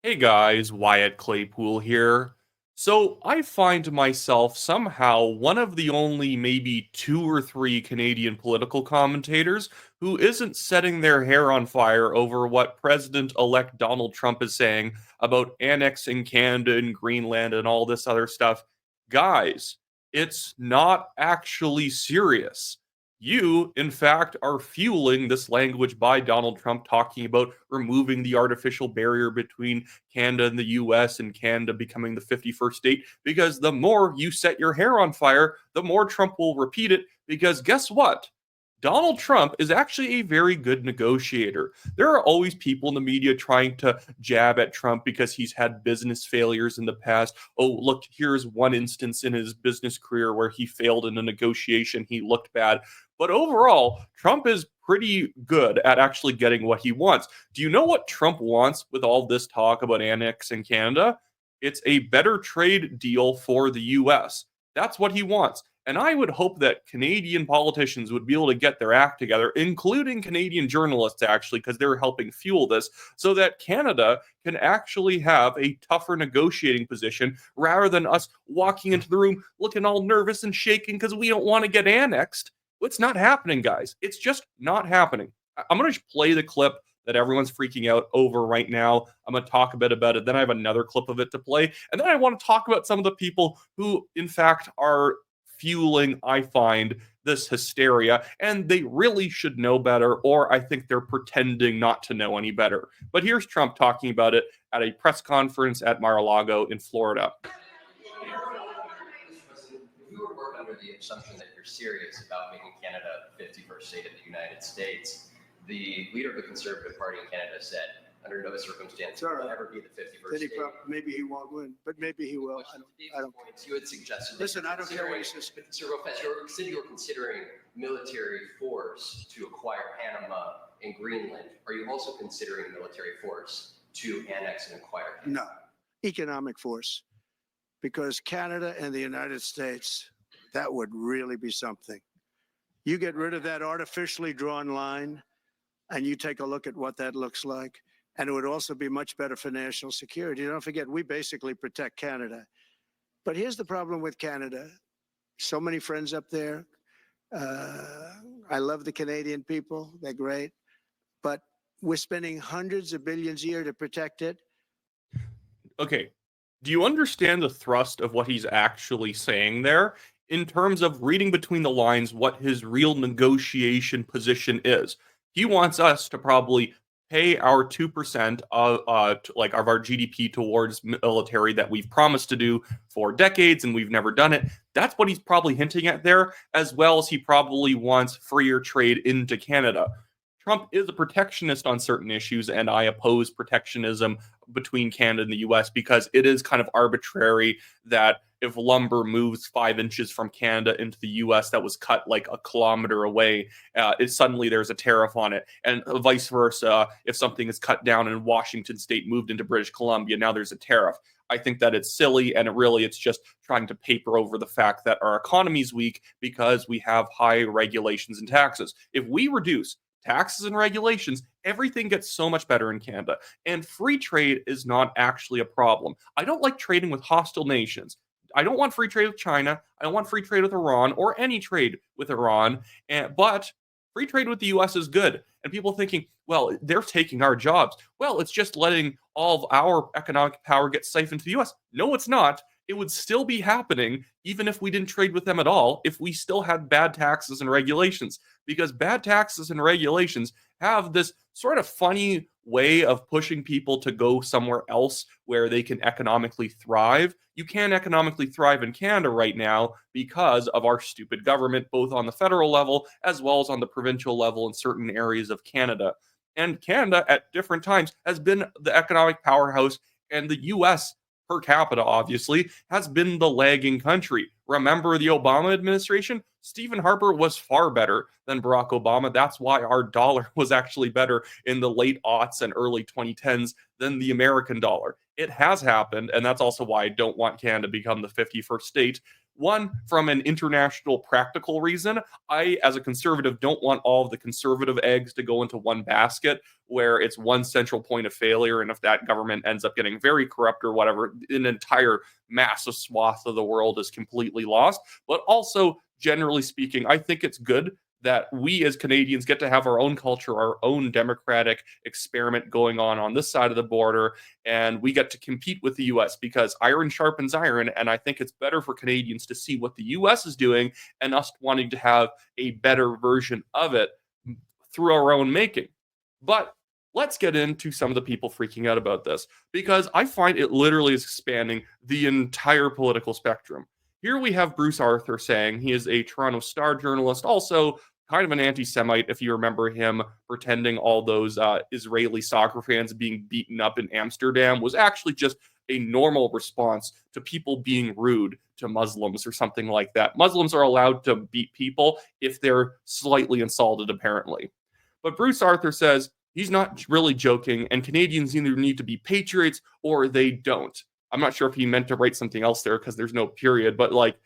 Hey guys, Wyatt Claypool here. So I find myself somehow one of the only maybe two or three Canadian political commentators who isn't setting their hair on fire over what President-elect Donald Trump is saying about annexing Canada and Greenland and all this other stuff. Guys, it's not actually serious. You, in fact, are fueling this language by Donald Trump talking about removing the artificial barrier between Canada and the US and Canada becoming the 51st state because the more you set your hair on fire, the more Trump will repeat it. Because guess what? Donald Trump is actually a very good negotiator. There are always people in the media trying to jab at Trump because he's had business failures in the past. Oh, look, here's one instance in his business career where he failed in a negotiation. He looked bad. But overall, Trump is pretty good at actually getting what he wants. Do you know what Trump wants with all this talk about annexing Canada? It's a better trade deal for the US. That's what he wants. And I would hope that Canadian politicians would be able to get their act together, including Canadian journalists, actually, because they're helping fuel this, so that Canada can actually have a tougher negotiating position rather than us walking into the room looking all nervous and shaking because we don't want to get annexed. It's not happening, guys. It's just not happening. I'm going to play the clip that everyone's freaking out over right now. I'm going to talk a bit about it. Then I have another clip of it to play. And then I want to talk about some of the people who, in fact, are fueling, I find, this hysteria, and they really should know better, or I think they're pretending not to know any better. But here's Trump talking about it at a press conference at Mar-a-Lago in Florida. If we were to work under the assumption that you're serious about making Canada the 51st state of the United States, the leader of the Conservative Party in Canada said, under no circumstance will it ever be the 51st state. Maybe he won't win, but maybe he will. I don't. You had suggested. Listen, I don't care what he says. Sir Lopez, you said you were considering military force to acquire Panama and Greenland. Are you also considering military force to annex and acquire Canada? No, economic force, because Canada and the United States, that would really be something. You get rid of that artificially drawn line, and you take a look at what that looks like. And it would also be much better for national security. Don't forget, we basically protect Canada. But here's the problem with Canada. So many friends up there. I love the Canadian people. They're great. But we're spending hundreds of billions a year to protect it. Okay. Do you understand the thrust of what he's actually saying there? In terms of reading between the lines, what his real negotiation position is. He wants us to probably pay our 2% of our GDP towards military that we've promised to do for decades and we've never done it. That's what he's probably hinting at there, as well as he probably wants freer trade into Canada. Trump is a protectionist on certain issues, and I oppose protectionism between Canada and the US because it is kind of arbitrary that if lumber moves 5 inches from Canada into the US that was cut like a kilometer away, suddenly there's a tariff on it. And vice versa, if something is cut down in Washington state, moved into British Columbia, now there's a tariff. I think that it's silly, and it's just trying to paper over the fact that our economy is weak because we have high regulations and taxes. If we reduce taxes and regulations, everything gets so much better in Canada. And free trade is not actually a problem. I don't like trading with hostile nations. I don't want free trade with China. I don't want free trade with Iran or any trade with Iran. But free trade with the US is good. And people thinking, well, they're taking our jobs. Well, it's just letting all of our economic power get siphoned to the US. No, it's not. It would still be happening even if we didn't trade with them at all, if we still had bad taxes and regulations. Because bad taxes and regulations have this sort of funny way of pushing people to go somewhere else where they can economically thrive. You can't economically thrive in Canada right now because of our stupid government, both on the federal level as well as on the provincial level in certain areas of Canada. And Canada, at different times, has been the economic powerhouse, and the US per capita, obviously, has been the lagging country. Remember the Obama administration? Stephen Harper was far better than Barack Obama. That's why our dollar was actually better in the late aughts and early 2010s than the American dollar. It has happened, and that's also why I don't want Canada to become the 51st state. One, from an international practical reason, I, as a conservative, don't want all of the conservative eggs to go into one basket where it's one central point of failure. And if that government ends up getting very corrupt or whatever, an entire massive swath of the world is completely lost. But also, generally speaking, I think it's good that we as Canadians get to have our own culture, our own democratic experiment going on this side of the border, and we get to compete with the US because iron sharpens iron, and I think it's better for Canadians to see what the US is doing and us wanting to have a better version of it through our own making. But let's get into some of the people freaking out about this, because I find it literally is expanding the entire political spectrum. Here we have Bruce Arthur saying, he is a Toronto Star journalist, also kind of an anti-Semite, if you remember him pretending all those Israeli soccer fans being beaten up in Amsterdam was actually just a normal response to people being rude to Muslims or something like that. Muslims are allowed to beat people if they're slightly insulted, apparently. But Bruce Arthur says he's not really joking, and Canadians either need to be patriots or they don't. I'm not sure if he meant to write something else there because there's no period, but like,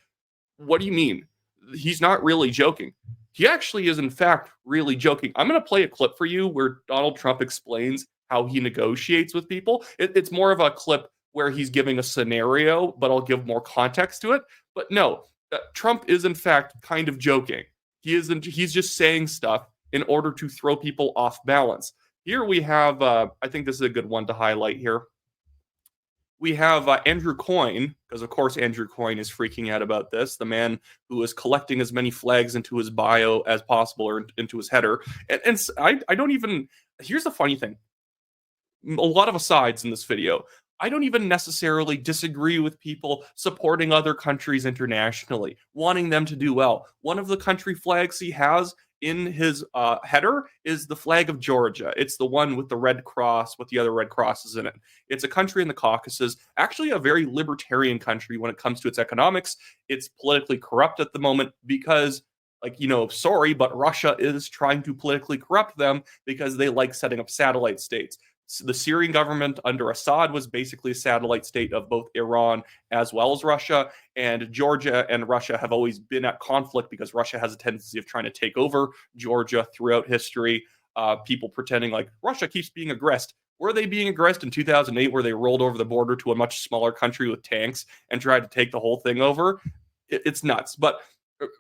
what do you mean? He's not really joking. He actually is, in fact, really joking. I'm going to play a clip for you where Donald Trump explains how he negotiates with people. It's more of a clip where he's giving a scenario, but I'll give more context to it. But no, Trump is, in fact, kind of joking. He's just saying stuff in order to throw people off balance. Here we have, I think this is a good one to highlight here. We have Andrew Coyne, because of course Andrew Coyne is freaking out about this, the man who is collecting as many flags into his bio as possible or into his header. And I don't even, here's the funny thing. A lot of asides in this video. I don't even necessarily disagree with people supporting other countries internationally, wanting them to do well. One of the country flags he has in his header is the flag of Georgia. It's the one with the red cross, with the other red crosses in it. It's a country in the Caucasus, actually a very libertarian country when it comes to its economics. It's politically corrupt at the moment because, like, sorry, but Russia is trying to politically corrupt them because they like setting up satellite states. The Syrian government under Assad was basically a satellite state of both Iran as well as Russia, and Georgia and Russia have always been at conflict because Russia has a tendency of trying to take over Georgia throughout history. People pretending like Russia keeps being aggressed. Were they being aggressed in 2008 where they rolled over the border to a much smaller country with tanks and tried to take the whole thing over? It's nuts. But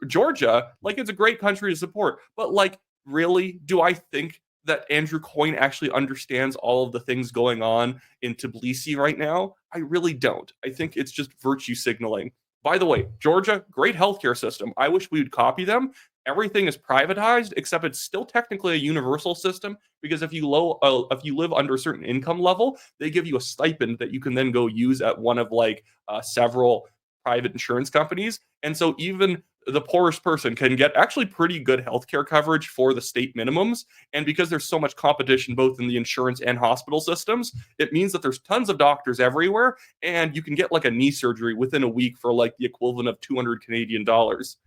Georgia, like, it's a great country to support. But, like, really, do I think that Andrew Coyne actually understands all of the things going on in Tbilisi right now? I really don't. I think it's just virtue signaling. By the way, Georgia, great healthcare system. I wish we would copy them. Everything is privatized, except it's still technically a universal system because if you live under a certain income level, they give you a stipend that you can then go use at one of several private insurance companies. And so even the poorest person can get actually pretty good healthcare coverage for the state minimums. And because there's so much competition both in the insurance and hospital systems, it means that there's tons of doctors everywhere, and you can get like a knee surgery within a week for like the equivalent of 200 Canadian dollars.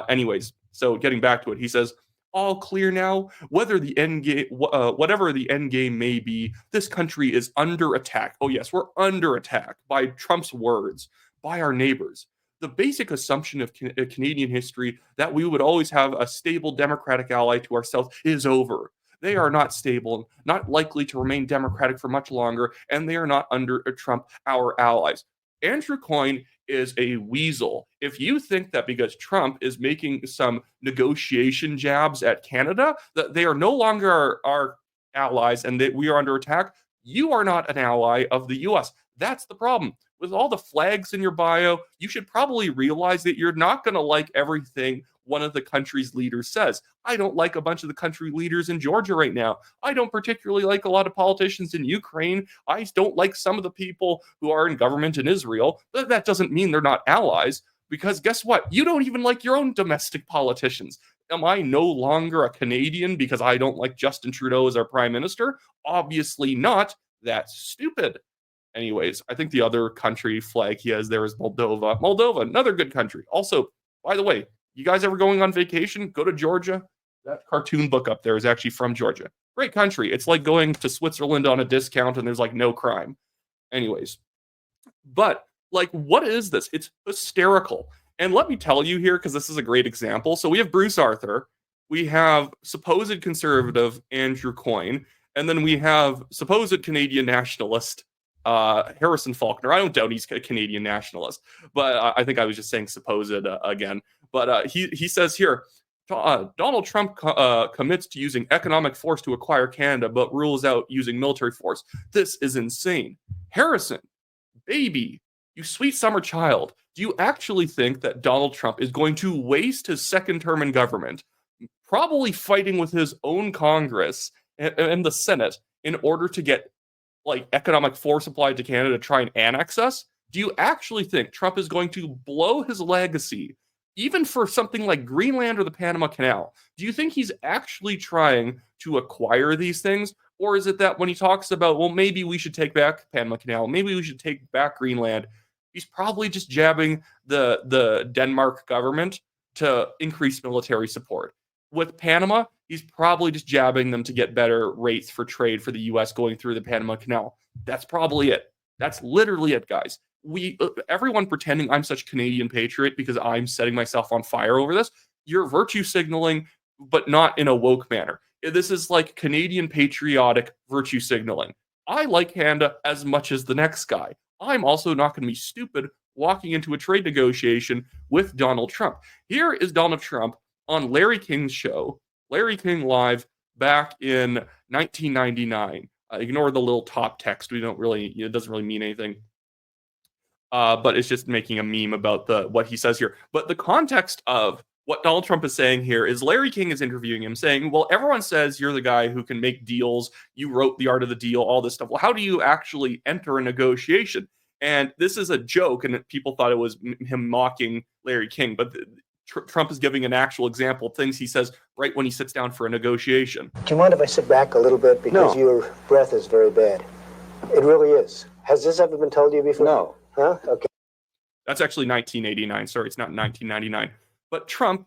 Anyways, so getting back to it, he says, all clear now. Whatever the end game may be, this country is under attack. Oh yes, we're under attack by Trump's words, by our neighbors. The basic assumption of Canadian history that we would always have a stable democratic ally to our south is over. They are not stable, not likely to remain democratic for much longer, and they are not under Trump our allies. Andrew Coyne is a weasel. If you think that because Trump is making some negotiation jabs at Canada, that they are no longer our allies and that we are under attack, you are not an ally of the US. That's the problem. With all the flags in your bio, you should probably realize that you're not going to like everything one of the country's leaders says. I don't like a bunch of the country leaders in Georgia right now. I don't particularly like a lot of politicians in Ukraine. I don't like some of the people who are in government in Israel. But that doesn't mean they're not allies, because guess what? You don't even like your own domestic politicians. Am I no longer a Canadian because I don't like Justin Trudeau as our prime minister? Obviously not. That's stupid. Anyways, I think the other country flag he has there is Moldova. Moldova, another good country. Also, by the way, you guys ever going on vacation? Go to Georgia. That cartoon book up there is actually from Georgia. Great country. It's like going to Switzerland on a discount and there's like no crime. Anyways, but like, what is this? It's hysterical. And let me tell you here, because this is a great example. So we have Bruce Arthur, we have supposed conservative Andrew Coyne, and then we have supposed Canadian nationalist Harrison Faulkner. I don't doubt he's a Canadian nationalist, but I think I was just saying supposed again. But he says here, Donald Trump commits to using economic force to acquire Canada, but rules out using military force. This is insane. Harrison, baby, you sweet summer child, do you actually think that Donald Trump is going to waste his second term in government, probably fighting with his own Congress and the Senate in order to get like economic force applied to Canada to try and annex us? Do you actually think Trump is going to blow his legacy, even for something like Greenland or the Panama Canal? Do you think he's actually trying to acquire these things? Or is it that when he talks about, well, maybe we should take back Panama Canal, maybe we should take back Greenland, he's probably just jabbing the Denmark government to increase military support. With Panama, he's probably just jabbing them to get better rates for trade for the U.S. going through the Panama Canal. That's probably it. That's literally it, guys. Everyone pretending I'm such Canadian patriot because I'm setting myself on fire over this. You're virtue signaling, but not in a woke manner. This is like Canadian patriotic virtue signaling. I like Canada as much as the next guy. I'm also not going to be stupid walking into a trade negotiation with Donald Trump. Here is Donald Trump on Larry King's show, Larry King Live, back in 1999. Ignore the little top text. It doesn't really mean anything. But it's just making a meme about what he says here. But the context of what Donald Trump is saying here is Larry King is interviewing him saying, well, everyone says you're the guy who can make deals. You wrote The Art of the Deal, all this stuff. Well, how do you actually enter a negotiation? And this is a joke, and people thought it was him mocking Larry King. But Trump is giving an actual example of things he says right when he sits down for a negotiation. Do you mind if I sit back a little bit? Because your breath is very bad. It really is. Has this ever been told to you before? No. Huh? Okay. That's actually 1989. Sorry, it's not 1999. But Trump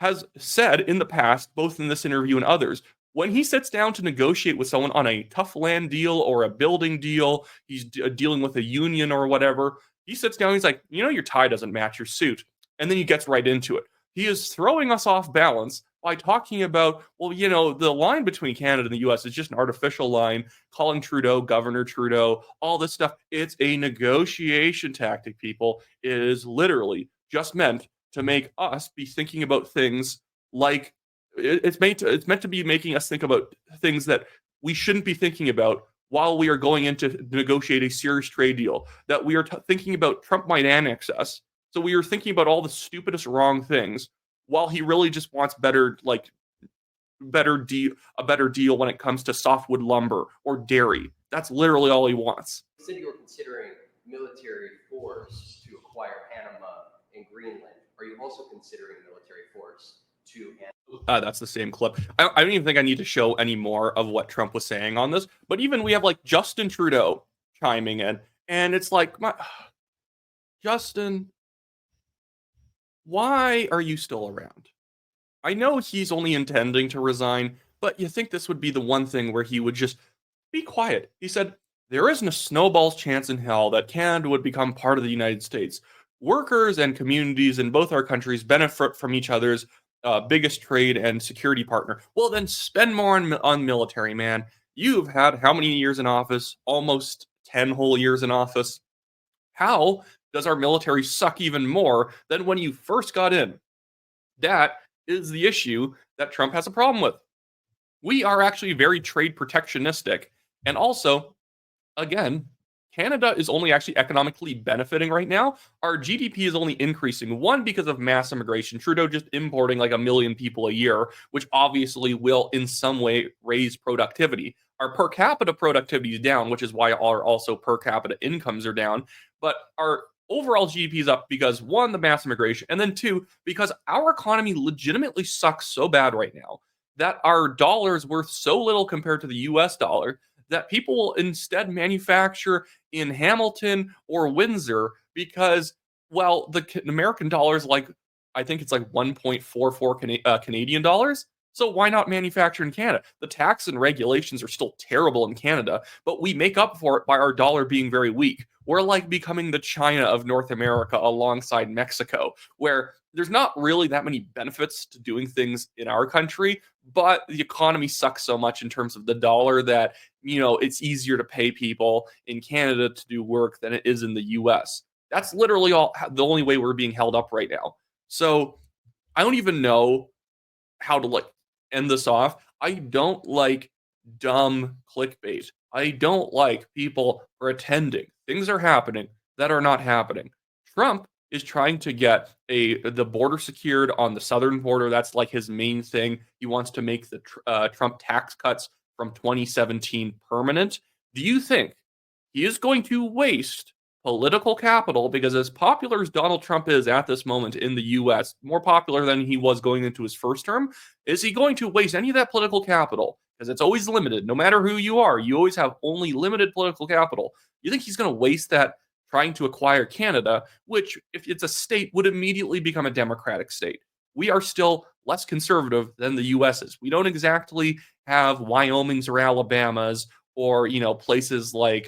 has said in the past, both in this interview and others, when he sits down to negotiate with someone on a tough land deal or a building deal, he's dealing with a union or whatever, he sits down, he's like, your tie doesn't match your suit. And then he gets right into it. He is throwing us off balance by talking about, well, the line between Canada and the U.S. is just an artificial line, calling Trudeau, Governor Trudeau, all this stuff. It's a negotiation tactic, people. It is literally just meant to make us be thinking about things like, it's meant to be making us think about things that we shouldn't be thinking about while we are going in to negotiate a serious trade deal, that we are thinking about Trump might annex us. So we are thinking about all the stupidest wrong things while he really just wants a better deal when it comes to softwood lumber or dairy. That's literally all he wants. You said you were considering military force to acquire Panama and Greenland. Are you also considering military force to that's the same clip. I don't even think I need to show any more of what Trump was saying on this. But even we have like Justin Trudeau chiming in, and it's like, Justin, why are you still around? I know he's only intending to resign, but you think this would be the one thing where he would just be quiet. He said, there isn't a snowball's chance in hell that Canada would become part of the United States. Workers and communities in both our countries benefit from each other's biggest trade and security partner. Well, then spend more on military, man. You've had how many years in office? Almost 10 whole years in office. How does our military suck even more than when you first got in? That is the issue that Trump has a problem with. We are actually very trade protectionistic. And also, again, Canada is only actually economically benefiting right now. Our GDP is only increasing. One, because of mass immigration. Trudeau just importing like 1 million people a year, which obviously will in some way raise productivity. Our per capita productivity is down, which is why our also per capita incomes are down. But our overall GDP is up because, one, the mass immigration, and then two, because our economy legitimately sucks so bad right now that our dollar is worth so little compared to the US dollar that people will instead manufacture in Hamilton or Windsor because, well, the American dollar is like, I think it's like 1.44 Canadian dollars. So why not manufacture in Canada? The tax and regulations are still terrible in Canada, but we make up for it by our dollar being very weak. we're like becoming the China of North America alongside Mexico, where there's not really that many benefits to doing things in our country, but the economy sucks so much in terms of the dollar that, it's easier to pay people in Canada to do work than it is in the US. That's literally the only way we're being held up right now. So I don't even know how to end this off. I don't like dumb clickbait. I don't like people pretending things are happening that are not happening. Trump is trying to get the border secured on the southern border. That's like his main thing. He wants to make the Trump tax cuts from 2017 permanent. Do you think he is going to waste political capital? Because as popular as Donald Trump is at this moment in the US, more popular than he was going into his first term, is he going to waste any of that political capital? Because it's always limited. No matter who you are, you always have only limited political capital. You think he's going to waste that trying to acquire Canada, which, if it's a state, would immediately become a democratic state? We are still less conservative than the US is. We don't exactly have Wyoming's or Alabama's or, places like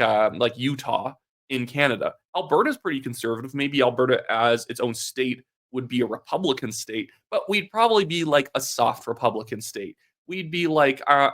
Utah in Canada. Alberta's pretty conservative. Maybe Alberta as its own state would be a Republican state, but we'd probably be like a soft Republican state. We'd be like I'm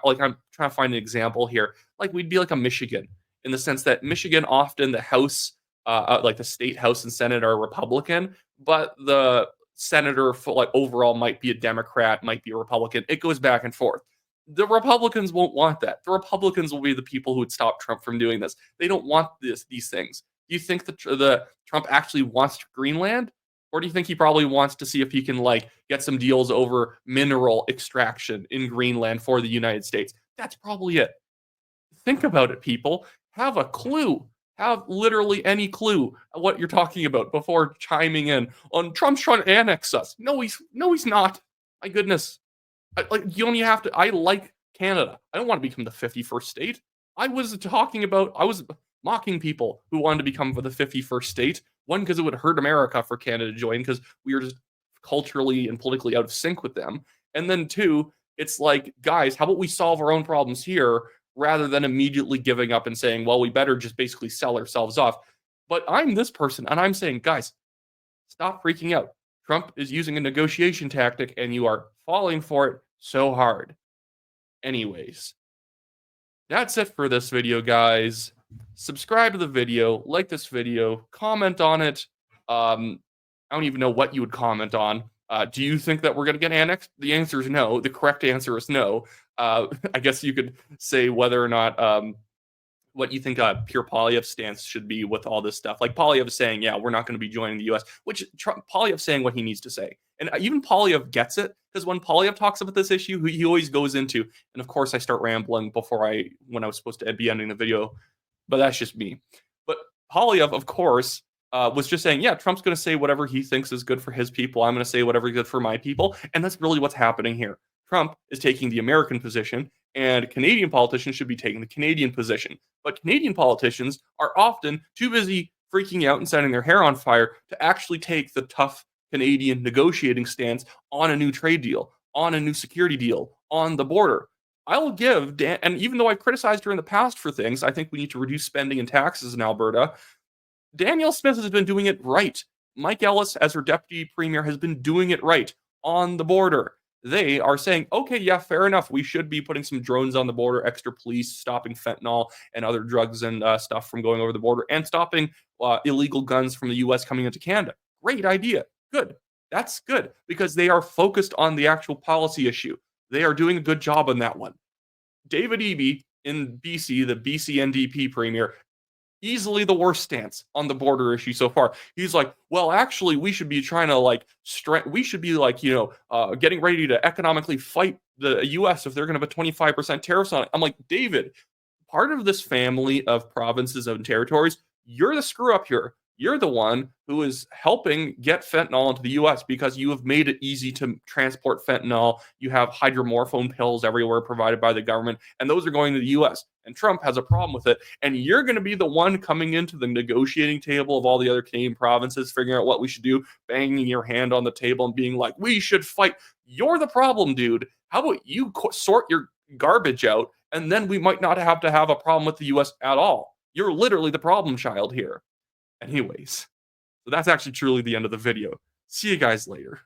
trying to find an example here. Like we'd be like a Michigan in the sense that Michigan often the House, like the state House and Senate are Republican, but the senator for overall might be a Democrat, might be a Republican. It goes back and forth. The Republicans won't want that. The Republicans will be the people who would stop Trump from doing this. They don't want these things. Do you think that the Trump actually wants Greenland? Or do you think he probably wants to see if he can get some deals over mineral extraction in Greenland for the United States? That's probably it. Think about it, people. Have a clue. Have literally any clue what you're talking about before chiming in on Trump's trying to annex us. No, he's not. My goodness. You only have to. I like Canada. I don't want to become the 51st state. I was mocking people who wanted to become the 51st state. One, because it would hurt America for Canada to join, because we are just culturally and politically out of sync with them. And then two, it's like, guys, how about we solve our own problems here rather than immediately giving up and saying, well, we better just basically sell ourselves off. But I'm this person, and I'm saying, guys, stop freaking out. Trump is using a negotiation tactic, and you are falling for it so hard. Anyways, that's it for this video, guys. Subscribe to the video, like this video, comment on it. I don't even know what you would comment on. Do you think that we're going to get annexed? The answer is no. The correct answer is no. I guess you could say whether or not what you think Pierre Poilievre's stance should be with all this stuff. Like Poilievre is saying, yeah, we're not going to be joining the U.S., which Poilievre's saying what he needs to say. And even Poilievre gets it, because when Poilievre talks about this issue, he always goes into, and of course I start rambling when I was supposed to be ending the video, but that's just me. But Poilievre, of course, was just saying, yeah, Trump's going to say whatever he thinks is good for his people. I'm going to say whatever is good for my people. And that's really what's happening here. Trump is taking the American position, and Canadian politicians should be taking the Canadian position. But Canadian politicians are often too busy freaking out and setting their hair on fire to actually take the tough Canadian negotiating stance on a new trade deal, on a new security deal, on the border. I'll give Dan, and even though I criticized her in the past for things, I think we need to reduce spending and taxes in Alberta. Danielle Smith has been doing it right. Mike Ellis, as her deputy premier, has been doing it right on the border. They are saying, okay, yeah, fair enough. We should be putting some drones on the border, extra police, stopping fentanyl and other drugs and stuff from going over the border, and stopping illegal guns from the U.S. coming into Canada. Great idea. Good. That's good, because they are focused on the actual policy issue. They are doing a good job on that one. David Eby in BC, the BC NDP premier, easily the worst stance on the border issue so far. He's like, well, actually, we should be trying to we should be getting ready to economically fight the U.S. if they're going to put 25% tariffs on it. I'm like, David, part of this family of provinces and territories, you're the screw up here. You're the one who is helping get fentanyl into the U.S. because you have made it easy to transport fentanyl. You have hydromorphone pills everywhere provided by the government, and those are going to the U.S. And Trump has a problem with it. And you're going to be the one coming into the negotiating table of all the other Canadian provinces, figuring out what we should do, banging your hand on the table and being like, we should fight. You're the problem, dude. How about you sort your garbage out, and then we might not have to have a problem with the U.S. at all. You're literally the problem child here. Anyways, so that's actually truly the end of the video. See you guys later.